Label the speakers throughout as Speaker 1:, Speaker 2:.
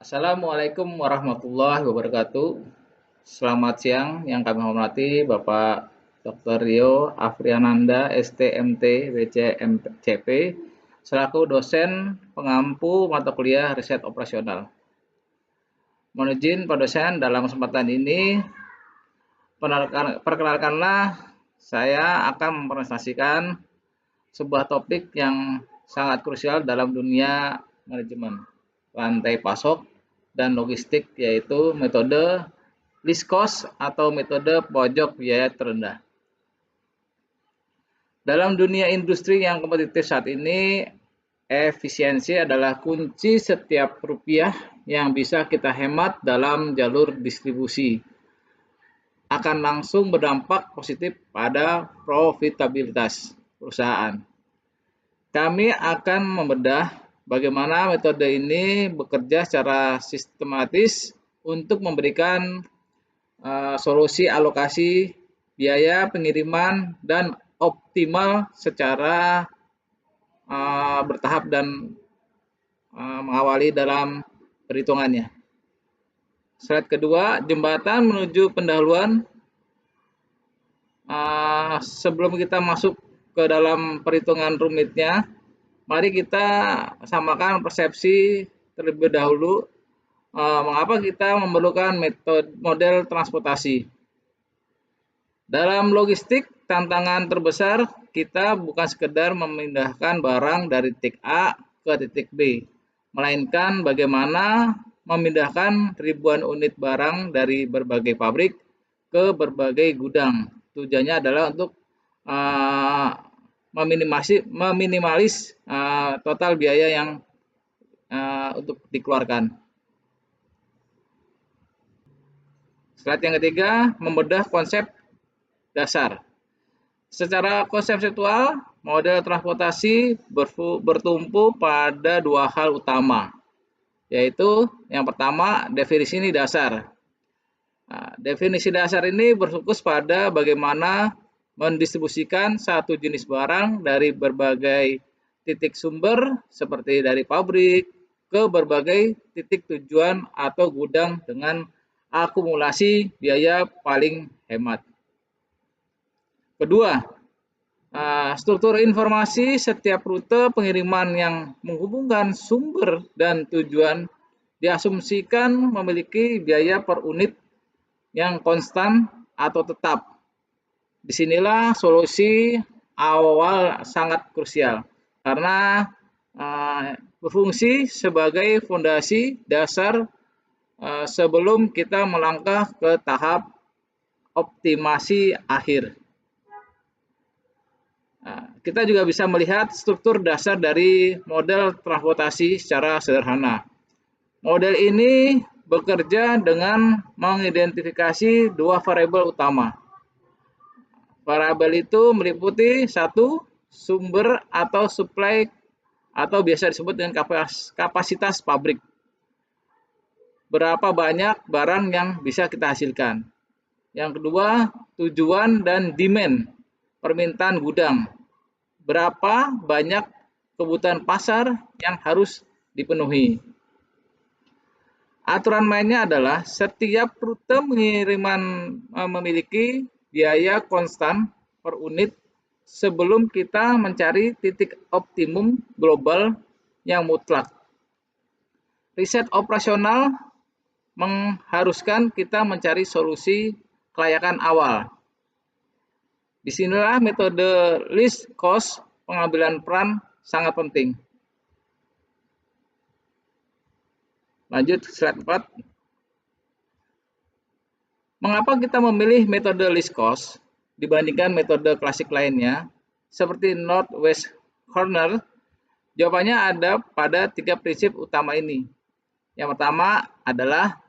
Speaker 1: Assalamualaikum warahmatullahi wabarakatuh. Selamat siang yang kami hormati Bapak Dr. Rio Afriananda, STMT, WCMCP, selaku dosen pengampu mata kuliah riset operasional. Mohon izin Pak dosen, dalam kesempatan ini perkenalkanlah saya akan mempresentasikan sebuah topik yang sangat krusial dalam dunia manajemen rantai pasok dan logistik, yaitu metode least cost atau metode pojok biaya terendah. Dalam dunia industri yang kompetitif saat ini, efisiensi adalah kunci setiap rupiah yang bisa kita hemat dalam jalur distribusi. Akan langsung berdampak positif pada profitabilitas perusahaan. Kami akan membedah bagaimana metode ini bekerja secara sistematis untuk memberikan solusi alokasi biaya pengiriman dan optimal secara bertahap dan mengawali dalam perhitungannya. Slide kedua, jembatan menuju pendahuluan. Sebelum kita masuk ke dalam perhitungan rumitnya, mari kita samakan persepsi terlebih dahulu. Mengapa kita memerlukan model transportasi? Dalam logistik, tantangan terbesar kita bukan sekedar memindahkan barang dari titik A ke titik B, melainkan bagaimana memindahkan ribuan unit barang dari berbagai pabrik ke berbagai gudang. Tujuannya adalah untuk meminimalis total biaya yang untuk dikeluarkan. Slide yang ketiga, membedah konsep dasar. Secara konseptual, model transportasi bertumpu pada dua hal utama, yaitu yang pertama, definisi dasar. Definisi dasar ini berfokus pada bagaimana mendistribusikan satu jenis barang dari berbagai titik sumber seperti dari pabrik ke berbagai titik tujuan atau gudang dengan akumulasi biaya paling hemat. Kedua, struktur informasi setiap rute pengiriman yang menghubungkan sumber dan tujuan diasumsikan memiliki biaya per unit yang konstan atau tetap. Disinilah solusi awal sangat krusial karena berfungsi sebagai fondasi dasar sebelum kita melangkah ke tahap optimasi akhir. Kita juga bisa melihat struktur dasar dari model transportasi secara sederhana. Model ini bekerja dengan mengidentifikasi dua variabel utama. Variabel itu meliputi satu, sumber atau supply atau biasa disebut dengan kapasitas pabrik. Berapa banyak barang yang bisa kita hasilkan. Yang kedua, tujuan dan demand, permintaan gudang. Berapa banyak kebutuhan pasar yang harus dipenuhi. Aturan mainnya adalah setiap rute pengiriman memiliki biaya konstan per unit sebelum kita mencari titik optimum global yang mutlak. Riset operasional mengharuskan kita mencari solusi kelayakan awal. Disinilah metode least cost pengambilan peran sangat penting. Lanjut slide 4. Mengapa kita memilih metode least cost dibandingkan metode klasik lainnya seperti Northwest Corner? Jawabannya ada pada tiga prinsip utama ini. Yang pertama adalah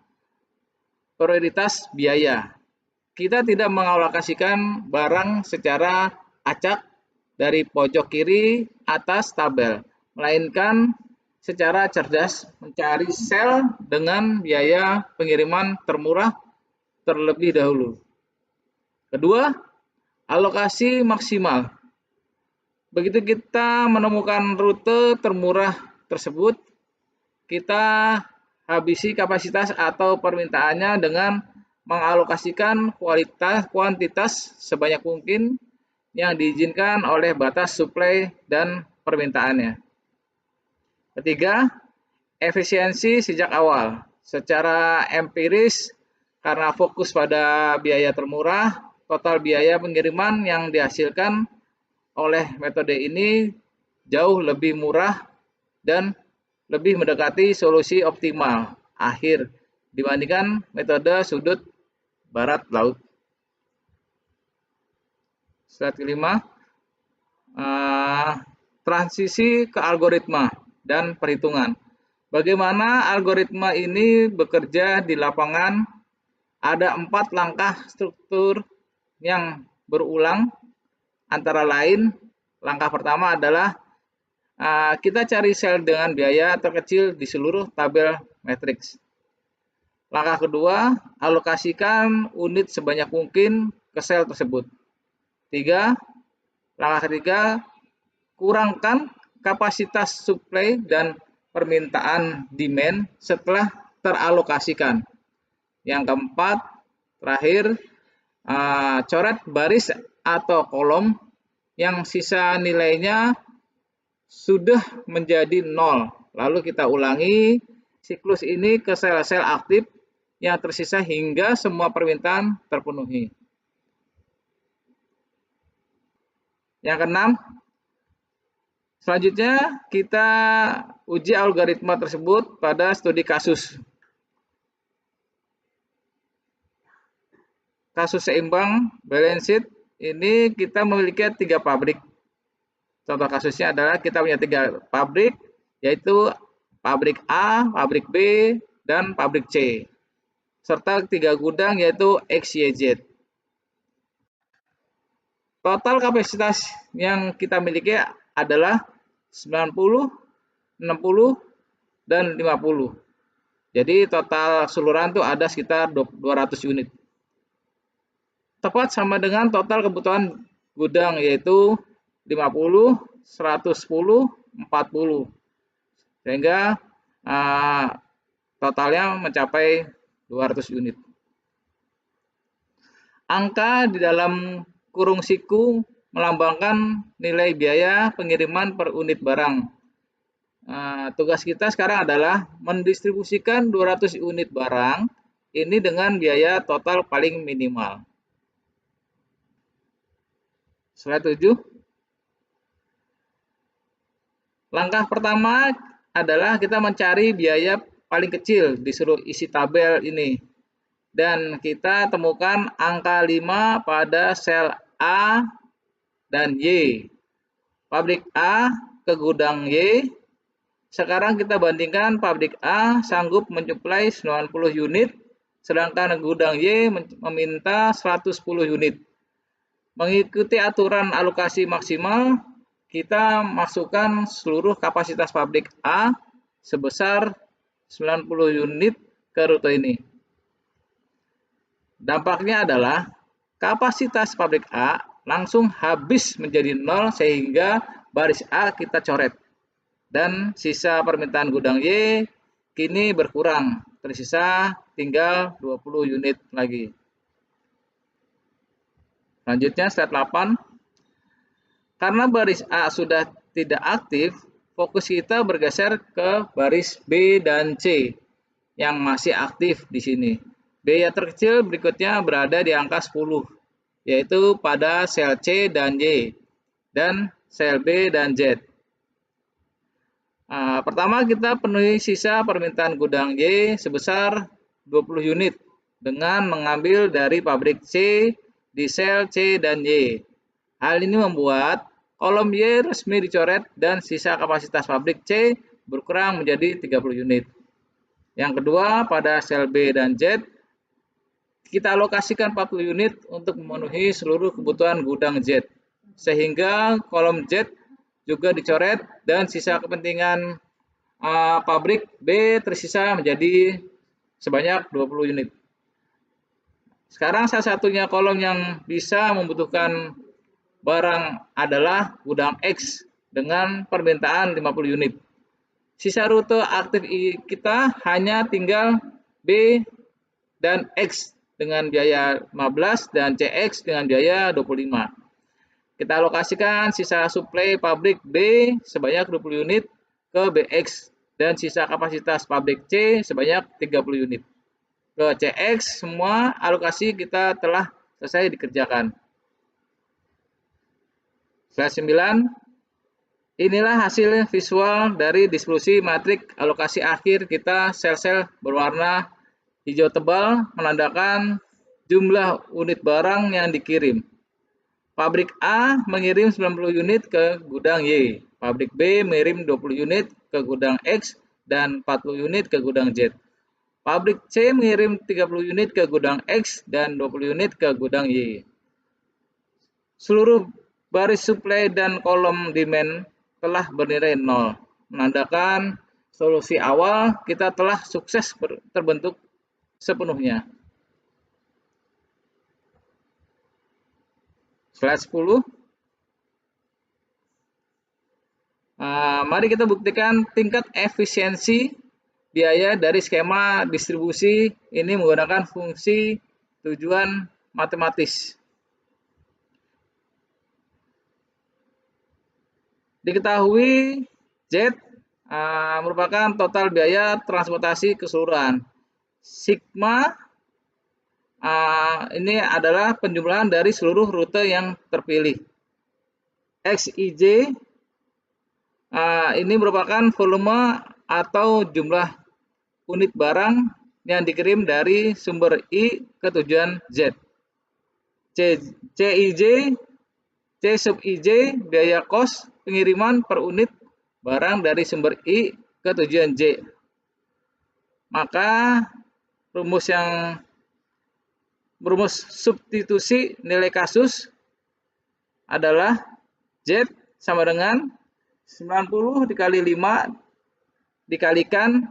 Speaker 1: prioritas biaya. Kita tidak mengalokasikan barang secara acak dari pojok kiri atas tabel, melainkan secara cerdas mencari sel dengan biaya pengiriman termurah terlebih dahulu. Kedua, alokasi maksimal. Begitu kita menemukan rute termurah tersebut, kita habisi kapasitas atau permintaannya dengan mengalokasikan kuantitas sebanyak mungkin yang diizinkan oleh batas suplai dan permintaannya. Ketiga, efisiensi sejak awal. Secara empiris, karena fokus pada biaya termurah, total biaya pengiriman yang dihasilkan oleh metode ini jauh lebih murah dan lebih mendekati solusi optimal akhir dibandingkan metode sudut barat laut. Slide kelima, transisi ke algoritma dan perhitungan. Bagaimana algoritma ini bekerja di lapangan? Ada 4 langkah struktur yang berulang, antara lain langkah pertama adalah kita cari sel dengan biaya terkecil di seluruh tabel matriks. Langkah kedua, alokasikan unit sebanyak mungkin ke sel tersebut. Langkah ketiga, kurangkan kapasitas suplai dan permintaan demand setelah teralokasikan. Yang keempat, terakhir, coret baris atau kolom yang sisa nilainya sudah menjadi 0. Lalu kita ulangi siklus ini ke sel-sel aktif yang tersisa hingga semua permintaan terpenuhi. Yang keenam, selanjutnya kita uji algoritma tersebut pada studi kasus. Kasus seimbang balance sheet ini kita memiliki 3 pabrik. Contoh kasusnya adalah kita punya 3 pabrik, yaitu pabrik A, pabrik B, dan pabrik C. Serta 3 gudang yaitu X, Y, Z. Total kapasitas yang kita miliki adalah 90, 60, dan 50. Jadi total keseluruhan itu ada sekitar 200 unit. Tepat sama dengan total kebutuhan gudang yaitu 50, 110, 40. Sehingga totalnya mencapai 200 unit. Angka di dalam kurung siku melambangkan nilai biaya pengiriman per unit barang. Tugas kita sekarang adalah mendistribusikan 200 unit barang ini dengan biaya total paling minimal. Slide 7. Langkah pertama adalah kita mencari biaya paling kecil di seluruh isi tabel ini. Dan kita temukan angka 5 pada sel A dan Y. Pabrik A ke gudang Y. Sekarang kita bandingkan pabrik A sanggup menyuplai 90 unit, sedangkan gudang Y meminta 110 unit. Mengikuti aturan alokasi maksimal, kita masukkan seluruh kapasitas pabrik A sebesar 90 unit ke rute ini. Dampaknya adalah kapasitas pabrik A langsung habis menjadi 0 sehingga baris A kita coret. Dan sisa permintaan gudang Y kini berkurang, tersisa tinggal 20 unit lagi. Selanjutnya slide 8. Karena baris A sudah tidak aktif, fokus kita bergeser ke baris B dan C yang masih aktif di sini. Biaya terkecil berikutnya berada di angka 10, yaitu pada sel C dan Y, dan sel B dan Z. Pertama kita penuhi sisa permintaan gudang Y sebesar 20 unit dengan mengambil dari pabrik C di sel C dan Y. Hal ini membuat kolom Y resmi dicoret dan sisa kapasitas pabrik C berkurang menjadi 30 unit. Yang kedua, pada sel B dan Z, kita alokasikan 40 unit untuk memenuhi seluruh kebutuhan gudang Z. Sehingga kolom Z juga dicoret dan sisa kepentingan pabrik B tersisa menjadi sebanyak 20 unit. Sekarang salah satunya kolom yang bisa membutuhkan barang adalah gudang X dengan permintaan 50 unit. Sisa rute aktif kita hanya tinggal B dan X dengan biaya 15 dan CX dengan biaya 25. Kita alokasikan sisa suplai pabrik B sebanyak 20 unit ke BX dan sisa kapasitas pabrik C sebanyak 30 unit. Ke CX semua alokasi kita telah selesai dikerjakan. Slide 9. Inilah hasil visual dari distribusi matrik alokasi akhir kita. Sel-sel berwarna hijau tebal menandakan jumlah unit barang yang dikirim. Pabrik A mengirim 90 unit ke gudang Y. Pabrik B mengirim 20 unit ke gudang X dan 40 unit ke gudang Z. Pabrik C mengirim 30 unit ke gudang X dan 20 unit ke gudang Y. Seluruh baris suplai dan kolom demand telah bernilai 0, menandakan solusi awal kita telah sukses terbentuk sepenuhnya. Slide 10. Mari kita buktikan tingkat efisiensi biaya dari skema distribusi ini menggunakan fungsi tujuan matematis. Diketahui Z merupakan total biaya transportasi keseluruhan. Sigma ini adalah penjumlahan dari seluruh rute yang terpilih. XIJ ini merupakan volume atau jumlah unit barang yang dikirim dari sumber I ke tujuan Z. CIJ, C sub IJ biaya kos pengiriman per unit barang dari sumber I ke tujuan J. Maka rumus substitusi nilai kasus adalah Z sama dengan 90 dikali 5 dikalikan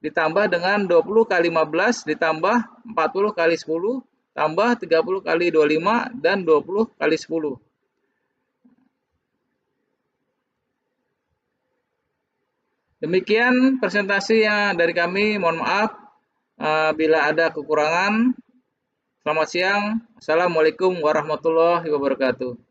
Speaker 1: ditambah dengan 20 kali 15 ditambah 40 kali 10 tambah 30 kali 25 dan 20 kali 10. Demikian presentasi yang dari kami. Mohon maaf bila ada kekurangan. Selamat siang. Assalamualaikum warahmatullahi wabarakatuh.